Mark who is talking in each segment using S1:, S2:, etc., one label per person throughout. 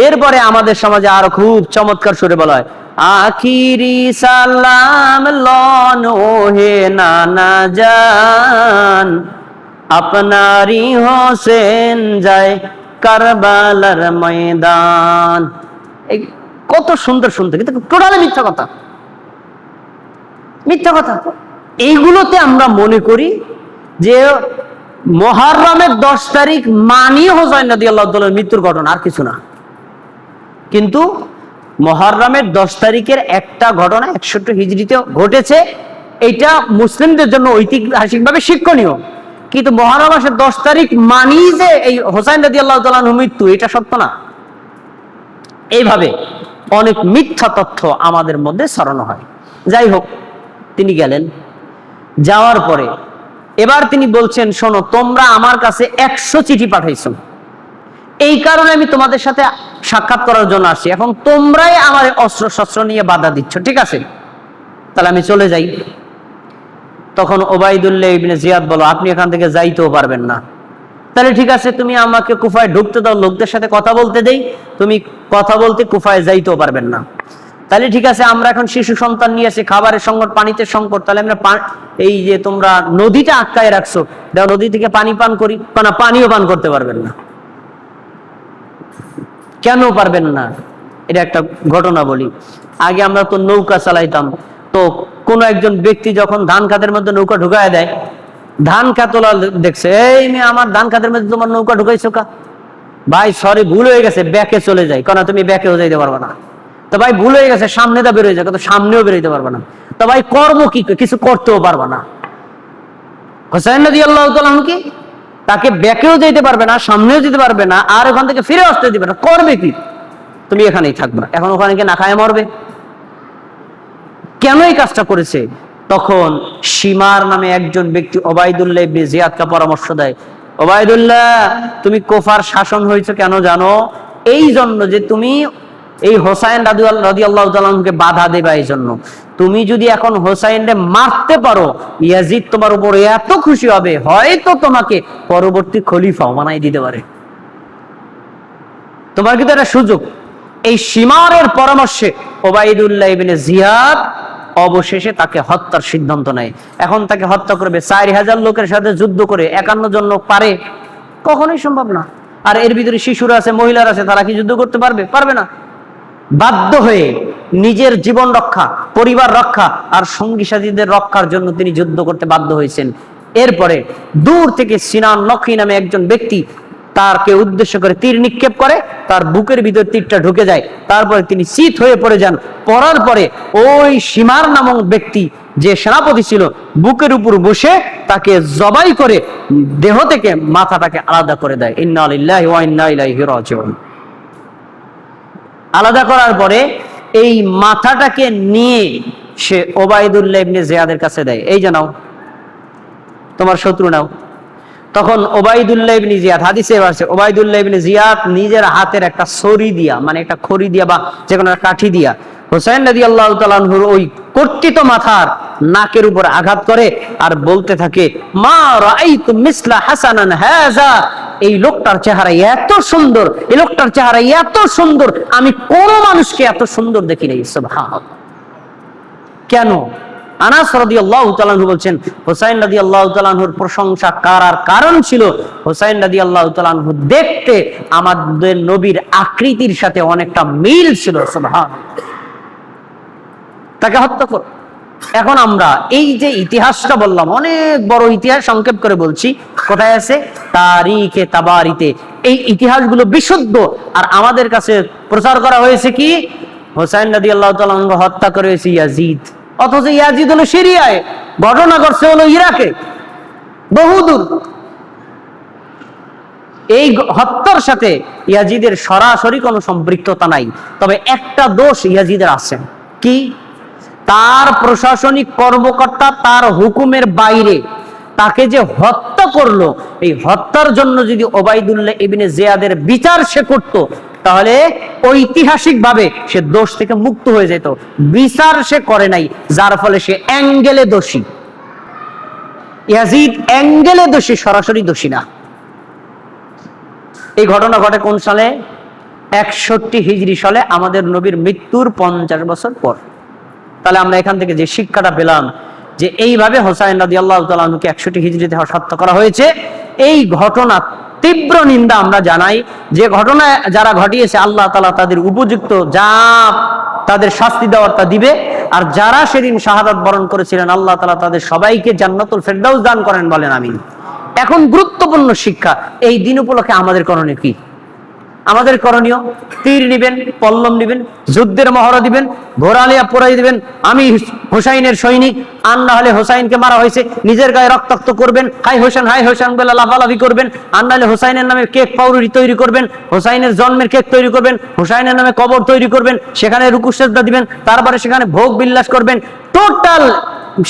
S1: এরপরে আমাদের সমাজে আরো খুব চমৎকার সুরে বলা হয়, আখিরি সালাম লন ওহে নানা জান, আপনারি হোসেন যায় কারবালার ময়দান। এই কত সুন্দর শুনতে, কিন্তু টোটালি মিথ্যা কথা, মিথ্যা কথা। এইগুলোতে আমরা মনে করি যে মুহররমের 10 তারিখ মানি হোসাইন রাদিয়াল্লাহু তাআলার মৃত্যুর ঘটনা, আর কিছু না। কিন্তু মুহররমের 10 তারিখের একটা ঘটনা 61 হিজরিতে ঘটেছে, এটা মুসলিমদের জন্য ঐতিহাসিকভাবে শিক্ষণীয়। কিন্তু মুহররম মাসের 10 তারিখ মানি যে এই হোসাইন রাদিয়াল্লাহু তাআলার মৃত্যু, এটা সত্য না। এইভাবে অনেক মিথ্যা তথ্য আমাদের মধ্যে ছড়ানো হয়। যাই হোক, তিনি গেলেন, যাওয়ার পরে এবার তিনি বলছেন, শোনো, তোমরা আমার কাছে 100 চিঠি পাঠাইছো, এই কারণে আমি তোমাদের সাথে সাক্ষাৎ করার জন্য আসছি। এখন তোমরাই আমার অস্ত্র শস্ত্র নিয়ে বাধা দিচ্ছ, ঠিক আছে, তাহলে আমি চলে যাই। তখন ওবাইদুল্লাহ ইবনে জিয়াদ বলো, আপনি এখান থেকে যাইতেও পারবেন না। তাহলে ঠিক আছে, তুমি আমাকে কুফায় ঢুকতে দাও, লোকদের সাথে কথা বলতে দেই, তুমি কথা বলতে কুফায় যাইতেও পারবেন না। তাহলে ঠিক আছে, আমরা এখন শিশু সন্তান নিয়ে আসি, খাবারের সংকট, পানিতে সংকট, তাহলে আমরা এই যে তোমরা নদীটা আটকায় রাখছো, দেখো নদী থেকে পানি পান করি, না পানিও পান করতে পারবেন না। কেন পারবেন না? এটা একটা ঘটনা বলি। আগে আমরা তো নৌকা চালাইতাম, তো কোন একজন ব্যক্তি যখন ধান খাতের মধ্যে নৌকা ঢুকায় দেয়, ধান খাতলা দেখছে, এই মেয়ে আমার ধান খাতের মধ্যে তোমার নৌকা ঢুকাইছো কা? ভাই সরি, ভুল হয়ে গেছে, ব্যাকে চলে যাই। কেন? তুমি ব্যাকেও যাইতে পারবে না। তো ভাই ভুল হয়ে গেছে, সামনে দা বেরোয় যায়, তো সামনেও বেরোইতে পারবে না। তো ভাই কর্ম কি, কিছু করতেও পারবে না। হোসাইন রাদিয়াল্লাহু তাআলা কি, তাকে ব্যাকেও যেতে পারবে না, সামনেও যেতে পারবে না, আর ওখান থেকে ফিরে আসতে দিবে না, করবে কি? তুমি এখানেই থাকবে। এখন ওখানে কি না খায় মরবে? কেন এই কাজটা করেছে? তখন সীমার নামে একজন ব্যক্তি ওবাইদুল্লাহ ইবনে জিয়াদকে পরামর্শ দেয়, ওবাইদুল্লাহ, তুমি কুফার শাসন হয়েছে কেন জানো? এই জন্য যে তুমি এই হোসাইন রাদিয়াল্লাহু তাআলাকে বাধা দেবা। এই জন্য তুমি যদি এখন হোসাইনকে মারতে পারো, ইয়াজিদ তোমার উপর এত খুশি হবে, হয়তো তোমাকে পরবর্তী খলিফাও বানাই দিতে পারে। তোমার কিন্তু একটা সুযোগ। এই সীমারের পরামর্শে ওবাইদুল্লাহ ইবনে জিয়াদ অবশেষে তাকে হত্যার সিদ্ধান্ত নেয়। এখন তাকে হত্যা করবে 4000 লোকের সাথে যুদ্ধ করে 51 জন লোক পারে? কখনোই সম্ভব না। আর এর ভিতরে শিশুরা আছে, মহিলারা আছে, তারা কি যুদ্ধ করতে পারবে? পারবে না। বাধ্য হয়ে নিজের জীবন রক্ষা, পরিবার রক্ষা আর সঙ্গী সাথীদের রক্ষার জন্য তিনি যুদ্ধ করতে বাধ্য হয়েছেন। এরপরে দূর থেকে সিনান নখী নামে একজন ব্যক্তি তারকে উদ্দেশ্য করে তীর নিক্ষেপ করে, তার বুকের ভিতর তীরটা ঢুকে যায়। তারপরে তিনি চিত হয়ে পড়ে যান। পড়ার পরে ওই সীমার নামক ব্যক্তি, যে সেনাপতি ছিল, বুকের উপর বসে তাকে জবাই করে দেহ থেকে মাথাটাকে আলাদা করে দেয়। ইন্না লিল্লাহি ওয়া ইন্না ইলাইহি রাজিউন। আলাদা করার পরে এই মাথাটাকে নিয়ে সে ওবাইদুল্লাহ ইবনে জিয়াদের কাছে দেয়, এই যে নাও, তোমার শত্রু নাও। তখন ওবাইদুল্লাহ ইবনে জিয়াদ, হাদিসে আছে, ওবাইদুল্লাহ ইবনে জিয়াদ নিজের হাতের একটা ছড়ি দিয়া, মানে একটা খড়ি দিয়া বা যে কোনো কাঠি দিয়া হোসাইন রাদিয়াল্লাহু তাআলা আনহুর ওই কর্তিত মাথার নাকের উপর আঘাত করে আর বলতে থাকে, মা রাআইতু মিসলা হাসানান হাযা, এই লোকটার চেহারা এত সুন্দর, এই লোকটার চেহারা এত সুন্দর, আমি কোন মানুষকে এত সুন্দর দেখি নাই। সুবহানাল্লাহ। কেন? আনাস রাদিয়াল্লাহু তাআলা আনহু বলছেন, হোসাইন রাদিয়াল্লাহু তাআলা আনহুর প্রশংসা করার কারণ ছিল হোসাইন রাদিয়াল্লাহু তাআলা আনহু দেখতে আমাদের নবীর আকৃতির সাথে অনেকটা মিল ছিল। সুবহানাল্লাহ। তাকে হত্যা করো। এখন আমরা এই যে ইতিহাসটা বললাম, অনেক বড় ইতিহাস, সংক্ষেপ করে বলছি, কোথায় আছে? তারিখে তাবারিতে। এই ইতিহাসগুলো বিশুদ্ধ। আর আমাদের কাছে প্রচার করা হয়েছে কি? হোসাইন রাদিয়াল্লাহু তাআলা আনহু হত্যা করেছে ইয়াজিদ, অথচ ইয়াজিদ হলো সিরিয়ায়, ঘটনা ঘটছে হলো ইরাকে, বহুদূর। এই হত্যার সাথে ইয়াজিদের সরাসরি কোনো সম্পৃক্ততা নাই। তবে একটা দোষ ইয়াজিদের আছে, কি? তার প্রশাসনিক কর্মকর্তা তার হুকুমের বাইরে তাকে যে হত্যা করলো, এই হত্যার জন্য যদি ওবাইদুল্লাহ ইবনে জিয়াদের বিচার সে করত, তাহলে ঐতিহাসিক ভাবে সে দোষ থেকে মুক্ত হয়ে যেত। বিচার সে করে নাই, যার ফলে সে অ্যাঙ্গেলে দোষী। ইয়াজিদ অ্যাঙ্গেলে দোষী, সরাসরি দোষী না। এই ঘটনা ঘটে কোন সালে? 61 হিজরি সালে আমাদের নবীর মৃত্যুর 50 বছর পর। তাহলে আমরা এখান থেকে যে শিক্ষাটা পেলাম যে এইভাবে হোসাইন রাদিয়াল্লাহু তাআলা আনহুকে 61 হিজরিতে হত্যা করা হয়েছে, এই ঘটনা তীব্র নিন্দা আমরা জানাই। যে ঘটনা যারা ঘটিয়েছে আল্লাহ তাআলা তাদের উপযুক্ত যা তাদের শাস্তি দেওয়ার তা দিবে, আর যারা সেদিন শাহাদাত বরণ করেছিলেন আল্লাহ তাআলা তাদের সবাইকে জান্নাতুল ফেরদাউস দান করেন, বলেন আমিন। এখন গুরুত্বপূর্ণ শিক্ষা, এই দিন উপলক্ষে আমাদের করণীয় কি? আমাদের করণীয় তীর নিবেন, পল্লম নিবেন, যুদ্ধের মহড়া দিবেন, ঘোড়ালিয়া পরাই দিবেন, আমি হোসাইনের সৈনিক, আর না হলে হোসাইনকে মারা হয়েছে নিজের গায়ে রক্তাক্ত করবেন, হাই হোসেন বলে লাফালাফি করবেন, আর নাহলে হোসাইনের নামে কেক পাউরুটি তৈরি করবেন, হোসাইনের জন্মের কেক তৈরি করবেন, হোসাইনের নামে কবর তৈরি করবেন, সেখানে রুকু সেজদা দিবেন, তারপরে সেখানে ভোগ বিলাস করবেন। টোটাল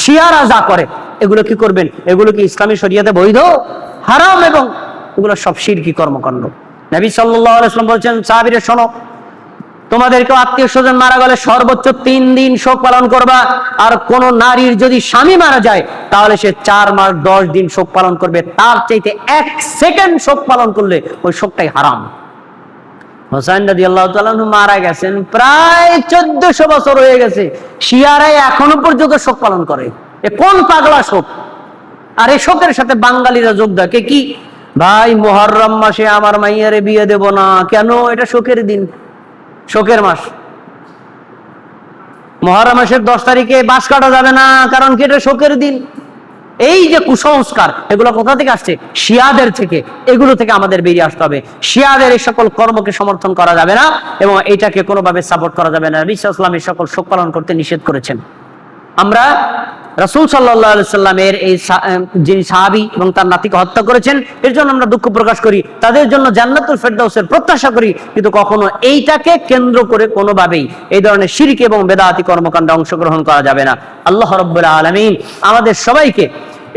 S1: শিয়ারা যা করে এগুলো কি করবেন? এগুলো কি ইসলামী শরিয়াতে বৈধ? হারাম, এবং এগুলো সব শিরকি কর্মকাণ্ড। নবী সাল্লাল্লাহু আলাইহি ওয়াসাল্লাম বলেছেন, সাহাবীরা শোনো, তোমাদেরকে আত্মীয় স্বজন মারা গেলে সর্বোচ্চ 3 দিন শোক পালন করবা, আর কোন নারীর যদি স্বামী মারা যায় তাহলে সে 4 মাস 10 দিন শোক পালন করবে। তার চাইতে 1 সেকেন্ড শোক পালন করলে ওই শোকটাই হারাম। হোসেন রাদিয়াল্লাহু তাআলা আনহু মারা গেছেন প্রায় 1400 বছর হয়ে গেছে, শিয়ারাই এখনো পর্যন্ত শোক পালন করে। এ কোন পাগলা শোক? আর এই শোকের সাথে বাঙালিরা যোগ দেয় কি, ভাই মুহররম মাসে আমার মাইয়ারে বিয়ে দেব না। কেন? এটা শোকের দিন, শোকের মাস। মুহররম মাসের 10 তারিখে বাস কাটা যাবে না, কারণ কি এটা শোকের দিন। এই যে কুসংস্কার, এগুলো কোথা থেকে আসছে? শিয়াদের থেকে। এগুলো থেকে আমাদের বেরিয়ে আসতে হবে। শিয়াদের এই সকল কর্মকে সমর্থন করা যাবে না এবং এটাকে কোনোভাবে সাপোর্ট করা যাবে না। নবী সাল্লাল্লাহু আলাইহি ওয়াসাল্লাম এই সকল শোক পালন করতে নিষেধ করেছেন। আমরা রাসূল সাল্লাল্লাহু আলাইহি ওয়াসাল্লামের এই যিনি সাহাবী এবং তার নাতিকে হত্যা করেছেন, এর জন্য আমরা দুঃখ প্রকাশ করি, তাদের জন্য জান্নাতুল ফেরদাউসের প্রত্যাশা করি, কিন্তু কখনো এইটাকে কেন্দ্র করে কোনোভাবেই এই ধরনের শিরক এবং বেদাতি কর্মকাণ্ডে অংশগ্রহণ করা যাবে না। আল্লাহ রাব্বুল আলামিন আমাদের সবাইকে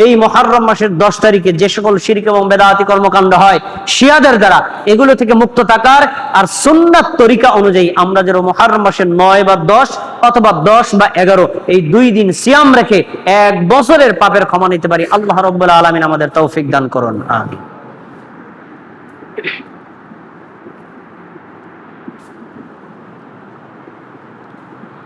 S1: এই মুহররম মাসের 10 তারিখে যে সকল শিরক এবং বেদাতি কর্মকাণ্ড হয় শিয়াদের দ্বারা, এগুলো থেকে মুক্ত থাকার আর সুন্নাত তরিকা অনুযায়ী আমরা যেন মুহররম মাসের 9 বা 10 অথবা 10 বা 11 এই 2 দিন সিয়াম রেখে 1 বছরের পাপের ক্ষমা নিতে পারি। আল্লাহ রাব্বুল আলামিন আমাদের তৌফিক দান করুন, আমিন।